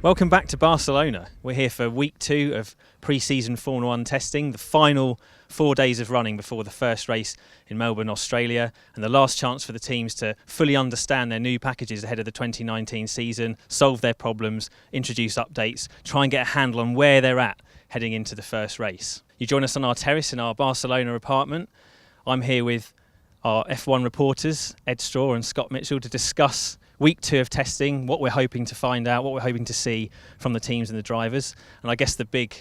Welcome back to Barcelona. We're here for week 2 of pre-season Formula 1 testing, the final 4 days of running before the first race in Melbourne, Australia, and the last chance for the teams to fully understand their new packages ahead of the 2019 season, solve their problems, introduce updates, try and get a handle on where they're at heading into the first race. You join us on our terrace in our Barcelona apartment. I'm here with our F1 reporters, Ed Straw and Scott Mitchell, to discuss week 2 of testing, what we're hoping to find out, what we're hoping to see from the teams and the drivers. And I guess the big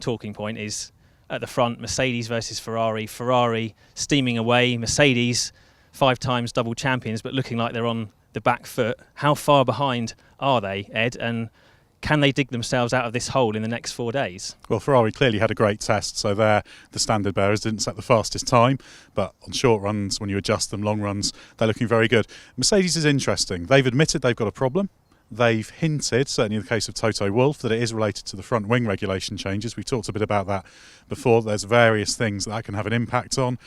talking point is at the front, Mercedes versus Ferrari. Ferrari steaming away, Mercedes 5 times double champions, but looking like they're on the back foot. How far behind are they, Ed? And can they dig themselves out of this hole in the next 4 days? Well, Ferrari clearly had a great test, so they're the standard bearers, didn't set the fastest time, but on short runs, when you adjust them, long runs, they're looking very good. Mercedes is interesting. They've admitted they've got a problem. They've hinted, certainly in the case of Toto Wolff, that it is related to the front wing regulation changes. We've talked a bit about that before. There's various things that can have an impact on.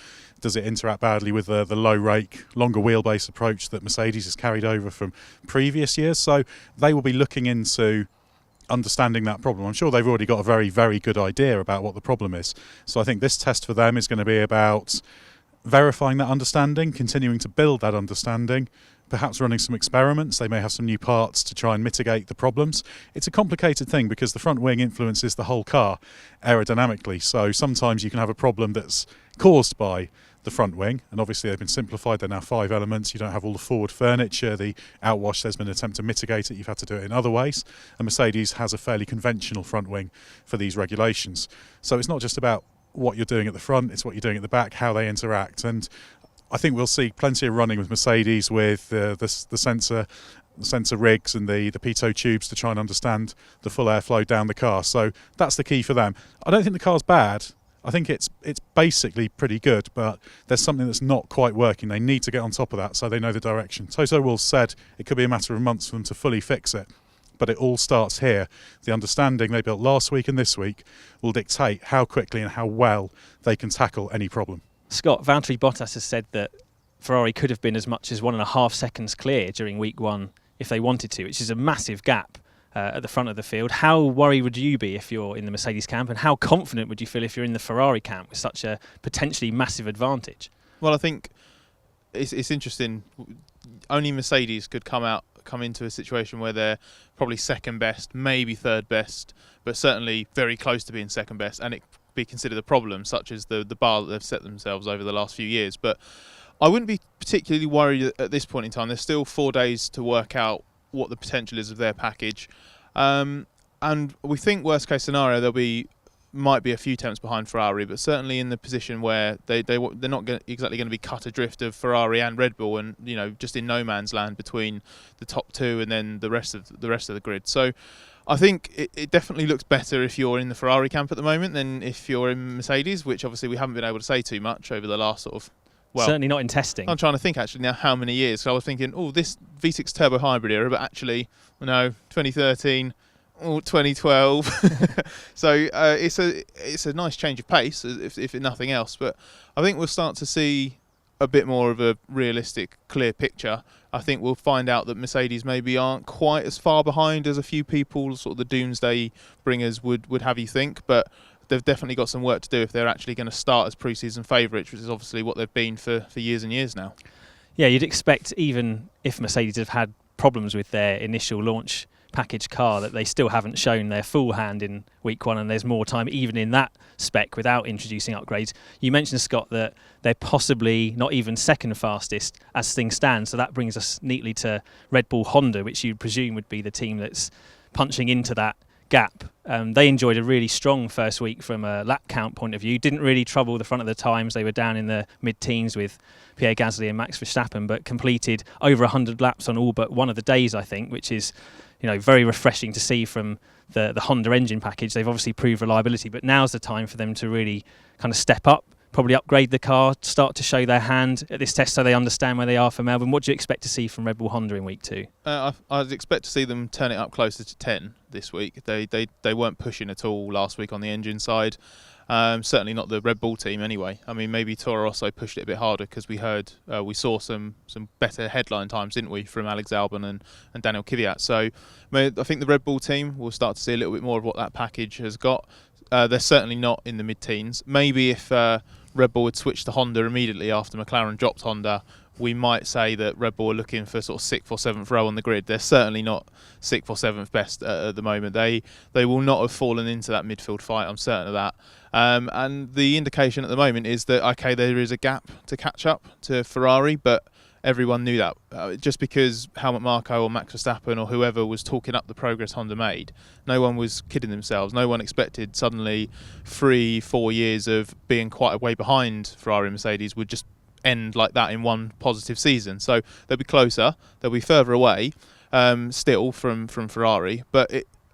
Does it interact badly with the low rake, longer wheelbase approach that Mercedes has carried over from previous years? So they will be looking into understanding that problem. I'm sure they've already got a very, very good idea about what the problem is. So I think this test for them is going to be about verifying that understanding, continuing to build that understanding, perhaps running some experiments. They may have some new parts to try and mitigate the problems. It's a complicated thing because the front wing influences the whole car aerodynamically. So sometimes you can have a problem that's caused by the front wing, and obviously they've been simplified. They're now 5 elements. You don't have all the forward furniture, the outwash. There's been an attempt to mitigate it. You've had to do it in other ways, and Mercedes has a fairly conventional front wing for these regulations. So it's not just about what you're doing at the front, it's what you're doing at the back, how they interact. And I think we'll see plenty of running with Mercedes with the sensor rigs and the pitot tubes to try and understand the full airflow down the car. So that's the key for them. I don't think the car's bad. I think it's basically pretty good, but there's something that's not quite working. They need to get on top of that so they know the direction. Toto Wolff said it could be a matter of months for them to fully fix it, but it all starts here. The understanding they built last week and this week will dictate how quickly and how well they can tackle any problem. Scott, Valtteri Bottas has said that Ferrari could have been as much as 1.5 seconds clear during week 1 if they wanted to, which is a massive gap at the front of the field. How worried would you be if you're in the Mercedes camp, and how confident would you feel if you're in the Ferrari camp with such a potentially massive advantage? Well, I think it's interesting. Only Mercedes could come into a situation where they're probably second best, maybe third best, but certainly very close to being second best, and it be considered a problem, such as the bar that they've set themselves over the last few years. But I wouldn't be particularly worried at this point in time. There's still 4 days to work out what the potential is of their package, and we think worst case scenario might be a few tenths behind Ferrari, but certainly in the position where they're not exactly going to be cut adrift of Ferrari and Red Bull, and just in no man's land between the top 2 and then the rest of the grid. So I think it definitely looks better if you're in the Ferrari camp at the moment than if you're in Mercedes, which obviously we haven't been able to say too much over the last sort of. Well, certainly not in testing. I'm trying to think actually now how many years. So I was thinking, this V6 turbo hybrid era, but actually, 2013, 2012. So it's a nice change of pace, if nothing else. But I think we'll start to see a bit more of a realistic, clear picture. I think we'll find out that Mercedes maybe aren't quite as far behind as a few people, sort of the doomsday bringers would have you think, but they've definitely got some work to do if they're actually going to start as pre-season favourites, which is obviously what they've been for years and years now. Yeah, you'd expect, even if Mercedes have had problems with their initial launch package car, that they still haven't shown their full hand in week 1, and there's more time even in that spec without introducing upgrades. You mentioned, Scott, that they're possibly not even second fastest as things stand, so that brings us neatly to Red Bull Honda, which you presume would be the team that's punching into that gap. They enjoyed a really strong first week from a lap count point of view. Didn't really trouble the front of the times. They were down in the mid-teens with Pierre Gasly and Max Verstappen, but completed over 100 laps on all but one of the days, I think, which is very refreshing to see from the Honda engine package. They've obviously proved reliability, but now's the time for them to really kind of step up, probably upgrade the car, start to show their hand at this test so they understand where they are for Melbourne. What do you expect to see from Red Bull Honda in week 2? I'd expect to see them turn it up closer to 10 this week. They weren't pushing at all last week on the engine side. Certainly not the Red Bull team anyway. I mean, maybe Toro Rosso pushed it a bit harder because we saw some better headline times, didn't we, from Alex Albon and Daniel Kvyat. So I think the Red Bull team will start to see a little bit more of what that package has got. They're certainly not in the mid-teens. Maybe if Red Bull had switched to Honda immediately after McLaren dropped Honda, we might say that Red Bull are looking for sort of 6th or 7th row on the grid. They're certainly not 6th or 7th best at the moment. They will not have fallen into that midfield fight, I'm certain of that. And the indication at the moment is that, okay, there is a gap to catch up to Ferrari, but everyone knew that. Just because Helmut Marko or Max Verstappen or whoever was talking up the progress Honda made, no one was kidding themselves. No one expected suddenly 3-4 years of being quite a way behind Ferrari and Mercedes would just end like that in one positive season. So they'll be closer, they'll be further away still from Ferrari, but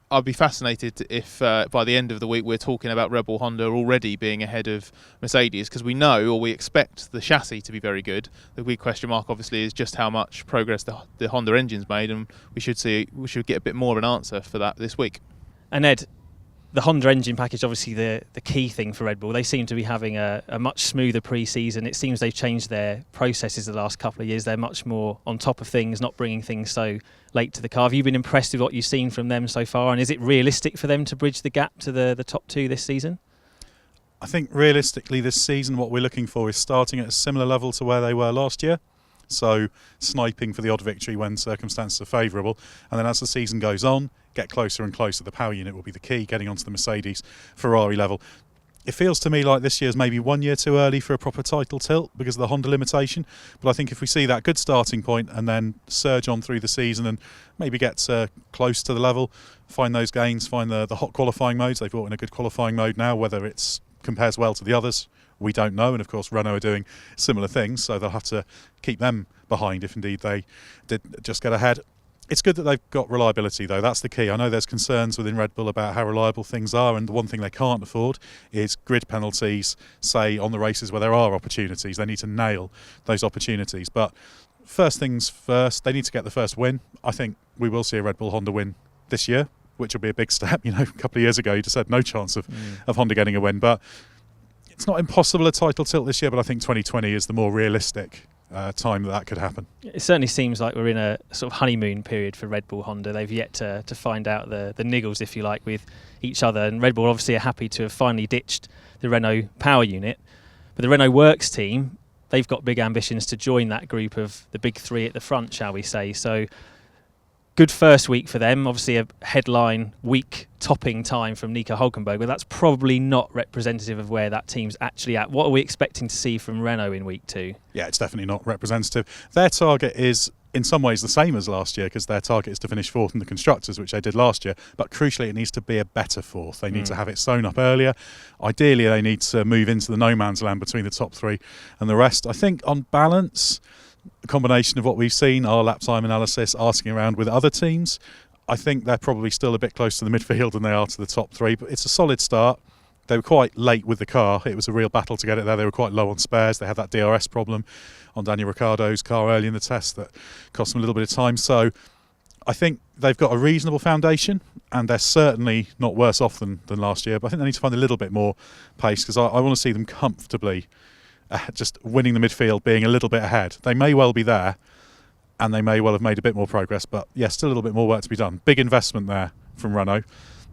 I'd be fascinated if by the end of the week we're talking about Red Bull Honda already being ahead of Mercedes, because we know, or we expect, the chassis to be very good. The big question mark obviously is just how much progress the Honda engine's made, and we should get a bit more of an answer for that this week. And Ed, the Honda engine package, obviously the key thing for Red Bull. They seem to be having a much smoother pre-season. It seems they've changed their processes the last couple of years. They're much more on top of things, not bringing things so late to the car. Have you been impressed with what you've seen from them so far? And is it realistic for them to bridge the gap to the top two this season? I think realistically this season what we're looking for is starting at a similar level to where they were last year. So sniping for the odd victory when circumstances are favourable. And then as the season goes on, get closer and closer. The power unit will be the key, getting onto the Mercedes-Ferrari level. It feels to me like this year's maybe 1 year too early for a proper title tilt because of the Honda limitation. But I think if we see that good starting point and then surge on through the season and maybe get close to the level, find those gains, find the hot qualifying modes. They've brought in a good qualifying mode now. Whether it compares well to the others, we don't know. And of course Renault are doing similar things, so they'll have to keep them behind if indeed they did just get ahead. It's good that they've got reliability, though. That's the key. I know there's concerns within Red Bull about how reliable things are, and the one thing they can't afford is grid penalties, say, on the races where there are opportunities. They need to nail those opportunities. But first things first, they need to get the first win. I think we will see a Red Bull Honda win this year, which will be a big step. You know, a couple of years ago, you just had no chance of Honda getting a win. But it's not impossible a title tilt this year, but I think 2020 is the more realistic time that could happen. It certainly seems like we're in a sort of honeymoon period for Red Bull Honda. They've yet to find out the niggles, if you like, with each other. And Red Bull obviously are happy to have finally ditched the Renault power unit. But the Renault Works team, they've got big ambitions to join that group of the big three at the front, shall we say. So good first week for them. Obviously a headline week topping time from Nico Hülkenberg, but that's probably not representative of where that team's actually at. What are we expecting to see from Renault in week 2? Yeah, it's definitely not representative. Their target is in some ways the same as last year, because their target is to finish 4th in the Constructors, which they did last year, but crucially it needs to be a better 4th. They need to have it sewn up earlier. Ideally they need to move into the no man's land between the top 3 and the rest. I think on balance, a combination of what we've seen, our lap time analysis, asking around with other teams, I think they're probably still a bit close to the midfield than they are to the top 3, but it's a solid start. They were quite late with the car. It was a real battle to get it there. They were quite low on spares. They had that DRS problem on Daniel Ricciardo's car early in the test that cost them a little bit of time. So I think they've got a reasonable foundation, and they're certainly not worse off than last year, but I think they need to find a little bit more pace, because I want to see them comfortably just winning the midfield, being a little bit ahead. They may well be there, and they may well have made a bit more progress, but yeah, still a little bit more work to be done. Big investment there from Renault,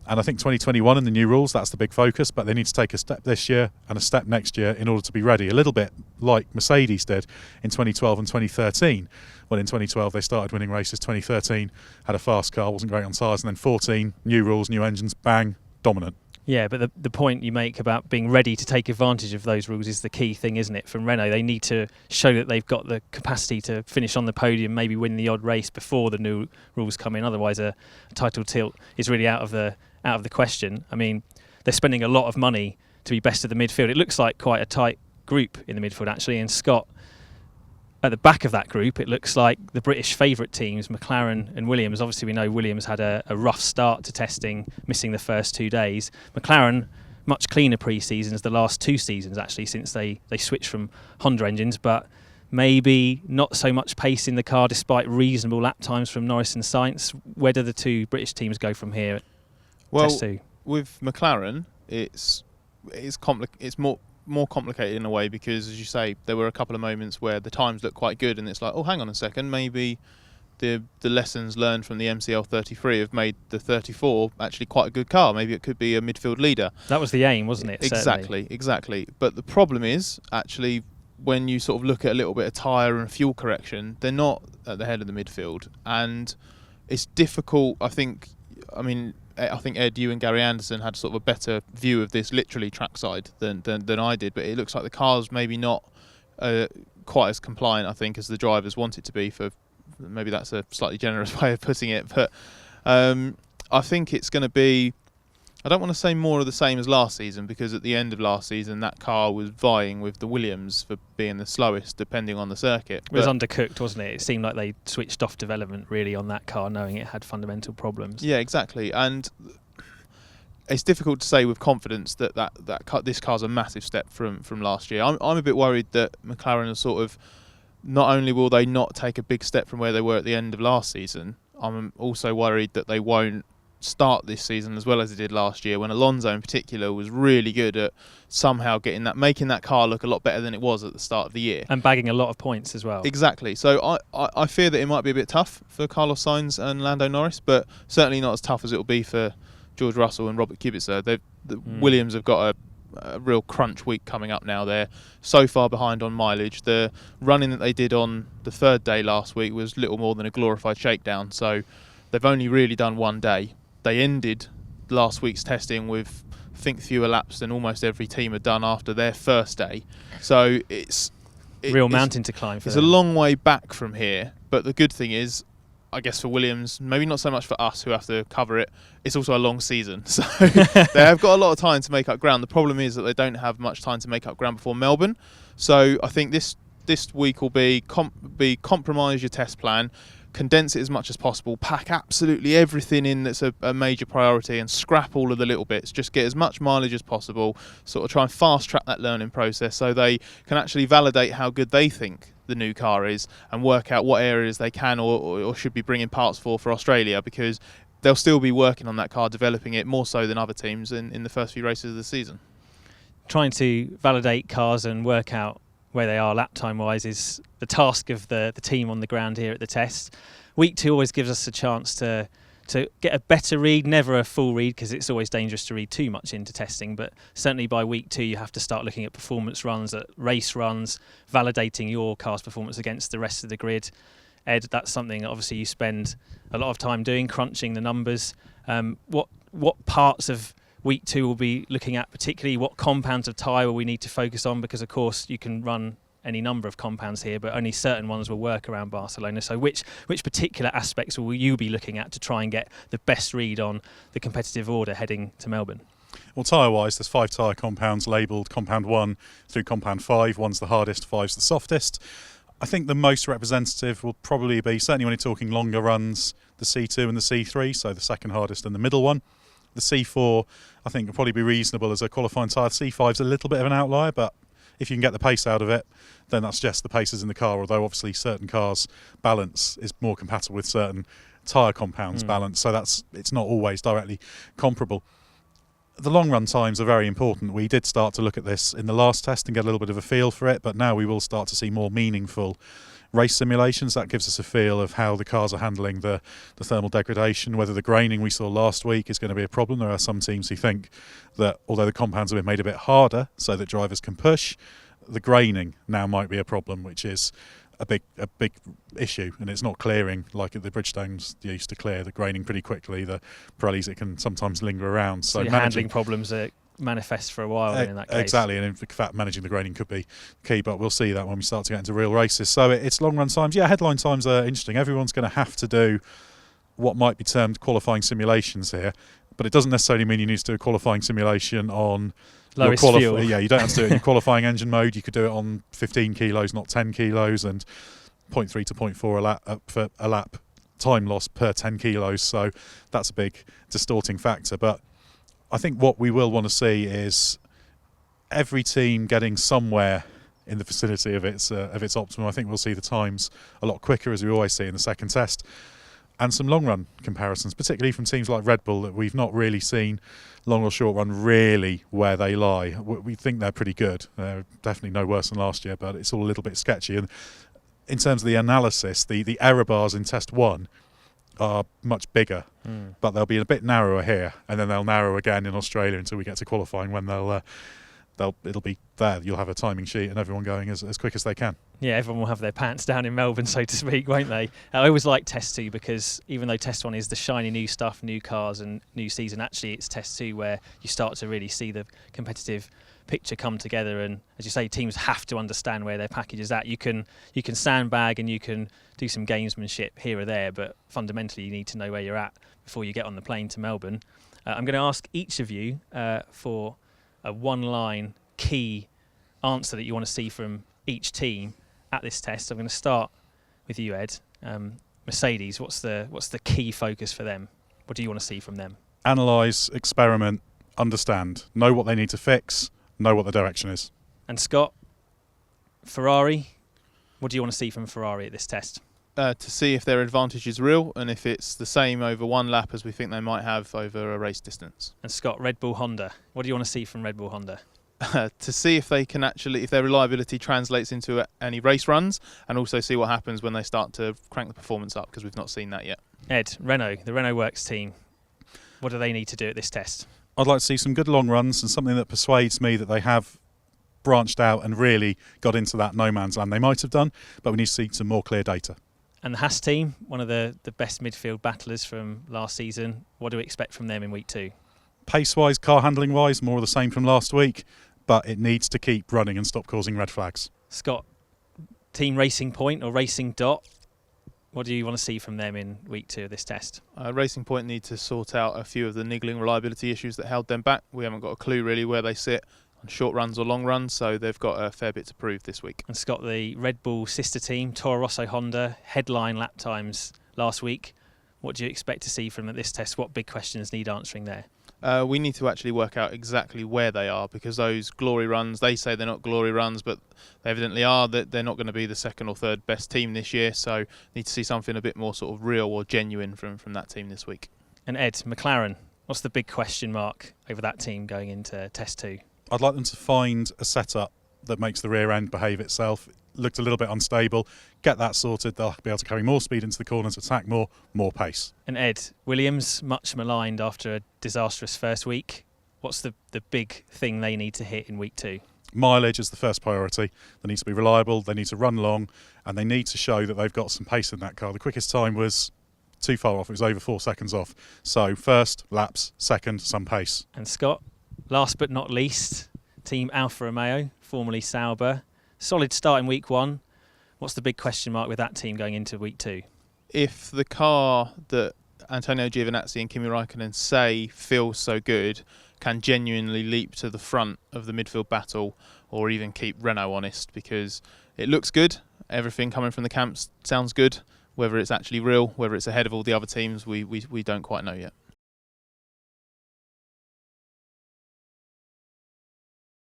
and I think 2021 and the new rules, that's the big focus, but they need to take a step this year and a step next year in order to be ready, a little bit like Mercedes did in 2012 and 2013. Well, in 2012 they started winning races, 2013 had a fast car, wasn't great on tyres, and then 14, new rules, new engines, bang, dominant. Yeah, but the point you make about being ready to take advantage of those rules is the key thing, isn't it? From Renault, they need to show that they've got the capacity to finish on the podium, maybe win the odd race before the new rules come in. Otherwise, a title tilt is really out of the question. I mean, they're spending a lot of money to be best of the midfield. It looks like quite a tight group in the midfield, actually. And Scott, at the back of that group, it looks like the British favourite teams, McLaren and Williams. Obviously, we know Williams had a rough start to testing, missing the first 2 days. McLaren, much cleaner pre-seasons the last 2 seasons, actually, since they switched from Honda engines, but maybe not so much pace in the car despite reasonable lap times from Norris and Sainz. Where do the two British teams go from here at Test 2? With McLaren, it's it's more complicated in a way, because, as you say, there were a couple of moments where the times looked quite good, and it's like, oh, hang on a second, maybe the lessons learned from the MCL 33 have made the 34 actually quite a good car. Maybe it could be a midfield leader. That was the aim, wasn't it? Exactly. But the problem is, actually, when you sort of look at a little bit of tyre and fuel correction, they're not at the head of the midfield, and it's difficult. I think Ed, you and Gary Anderson had sort of a better view of this literally trackside than I did, but it looks like the car's maybe not quite as compliant, I think, as the drivers want it to be. For maybe that's a slightly generous way of putting it, but I think it's going to be, I don't want to say more of the same as last season, because at the end of last season that car was vying with the Williams for being the slowest depending on the circuit. It was undercooked, wasn't it? It seemed like they switched off development really on that car, knowing it had fundamental problems. Yeah, exactly. And it's difficult to say with confidence that this car's a massive step from last year. I'm a bit worried that McLaren are sort of, not only will they not take a big step from where they were at the end of last season, I'm also worried that they won't start this season as well as they did last year, when Alonso in particular was really good at somehow making that car look a lot better than it was at the start of the year, and bagging a lot of points as well. Exactly. So I fear that it might be a bit tough for Carlos Sainz and Lando Norris, but certainly not as tough as it will be for George Russell and Robert Kubica. Williams have got a real crunch week coming up now. They're so far behind on mileage. The running that they did on the third day last week was little more than a glorified shakedown, so they've only really done one day. They ended last week's testing with, I think, fewer laps than almost every team had done after their first day. So it's real mountain to climb for them. It's a long way back from here. But the good thing is, I guess for Williams, maybe not so much for us who have to cover it, it's also a long season. So they have got a lot of time to make up ground. The problem is that they don't have much time to make up ground before Melbourne. So I think this week will be compromise your test plan, condense it as much as possible, pack absolutely everything in that's a major priority, and scrap all of the little bits. Just get as much mileage as possible, sort of try and fast track that learning process so they can actually validate how good they think the new car is, and work out what areas they can or should be bringing parts for Australia, because they'll still be working on that car, developing it more so than other teams in the first few races of the season. Trying to validate cars and work out where they are lap time wise is the task of the team on the ground here at the test. Week 2 always gives us a chance to get a better read, never a full read, because it's always dangerous to read too much into testing, but certainly by week 2 you have to start looking at performance runs, at race runs, validating your car's performance against the rest of the grid. Ed, that's something that obviously you spend a lot of time doing, crunching the numbers. What parts of week 2 we'll be looking at, particularly what compounds of tyre will we need to focus on, because of course you can run any number of compounds here, but only certain ones will work around Barcelona. So which particular aspects will you be looking at to try and get the best read on the competitive order heading to Melbourne? Well, tyre-wise, there's 5 tyre compounds labelled compound 1 through compound 5. 1's the hardest, 5's the softest. I think the most representative will probably be, certainly when you're talking longer runs, the C2 and the C3, so the second hardest and the middle one. The C4, I think, will probably be reasonable as a qualifying tyre. C5's a little bit of an outlier, but if you can get the pace out of it, then that suggests the pace is in the car, although obviously certain cars' balance is more compatible with certain tyre compounds' balance, so it's not always directly comparable. The long run times are very important. We did start to look at this in the last test and get a little bit of a feel for it, but now we will start to see more meaningful race simulations. That gives us a feel of how the cars are handling the thermal degradation, whether the graining we saw last week is going to be a problem. There are some teams who think that although the compounds have been made a bit harder so that drivers can push, the graining now might be a problem, which is a big issue, and it's not clearing like the Bridgestones used to clear the graining pretty quickly. The Pirellis, it can sometimes linger around. So handling problems that manifest for a while in that case. Exactly, and in fact managing the graining could be key, but we'll see that when we start to get into real races. So it's long run times. Yeah, headline times are interesting. Everyone's going to have to do what might be termed qualifying simulations here, but it doesn't necessarily mean you need to do a qualifying simulation on lowest fuel. Yeah, you don't have to do it in your qualifying engine mode. You could do it on 15 kilos, not 10 kilos, and 0.3 to 0.4 a lap time loss per 10 kilos. So that's a big distorting factor. But I think what we will want to see is every team getting somewhere in the vicinity of its optimum. I think we'll see the times a lot quicker, as we always see in the second test. and some long run comparisons, particularly from teams like Red Bull that we've not really seen long or short run really where they lie. We think they're pretty good. They're definitely no worse than last year, but it's all a little bit sketchy. And in terms of the analysis, the error bars in test 1 are much bigger, but they'll be a bit narrower here, and then they'll narrow again in Australia until we get to qualifying, when it'll be there. You'll have a timing sheet and everyone going as quick as they can. Yeah, everyone will have their pants down in Melbourne, so to speak, won't they? I always like Test 2 because even though Test 1 is the shiny new stuff, new cars and new season, actually it's Test 2 where you start to really see the competitive picture come together. And as you say, teams have to understand where their package is at. You can sandbag and you can do some gamesmanship here or there, but fundamentally you need to know where you're at before you get on the plane to Melbourne. I'm going to ask each of you for a one-line key answer that you want to see from each team at this test. I'm going to start with you, Ed. Mercedes, what's the key focus for them? What do you want to see from them? Analyse, experiment, understand, know what they need to fix, know what the direction is. And Scott, Ferrari, what do you want to see from Ferrari at this test? To see if their advantage is real and if it's the same over one lap as we think they might have over a race distance. And Scott, Red Bull Honda, what do you want to see from Red Bull Honda? To see if they can if their reliability translates into any race runs, and also see what happens when they start to crank the performance up, because we've not seen that yet. Ed, Renault, the Renault Works team, what do they need to do at this test? I'd like to see some good long runs and something that persuades me that they have branched out and really got into that no man's land. They might have done, but we need to see some more clear data. And the Haas team, one of the best midfield battlers from last season, what do we expect from them in week 2? Pace-wise, car handling-wise, more of the same from last week, but it needs to keep running and stop causing red flags. Scott, Team Racing Point or Racing Dot, what do you want to see from them in week 2 of this test? Racing Point need to sort out a few of the niggling reliability issues that held them back. We haven't got a clue really where they sit on short runs or long runs, so they've got a fair bit to prove this week. And Scott, the Red Bull sister team, Toro Rosso Honda, headline lap times last week. What do you expect to see from them at this test? What big questions need answering there? We need to actually work out exactly where they are, because those glory runs, they say they're not glory runs, but they evidently are. That they're not going to be the second or third best team this year, so need to see something a bit more sort of real or genuine from that team this week. And Ed, McLaren, what's the big question mark over that team going into test 2? I'd like them to find a setup that makes the rear end behave itself. It looked a little bit unstable. Get that sorted. They'll be able to carry more speed into the corners, attack more pace. And Ed, Williams, much maligned after a disastrous first week. What's the big thing they need to hit in week 2? Mileage is the first priority. They need to be reliable, they need to run long, and they need to show that they've got some pace in that car. The quickest time was too far off. It was over 4 seconds off. So first, laps. Second, some pace. And Scott, last but not least, Team Alfa Romeo, formerly Sauber. Solid start in week 1. What's the big question mark with that team going into week 2? If the car that Antonio Giovinazzi and Kimi Raikkonen say feels so good can genuinely leap to the front of the midfield battle, or even keep Renault honest, because it looks good. Everything coming from the camps sounds good. Whether it's actually real, whether it's ahead of all the other teams, we don't quite know yet.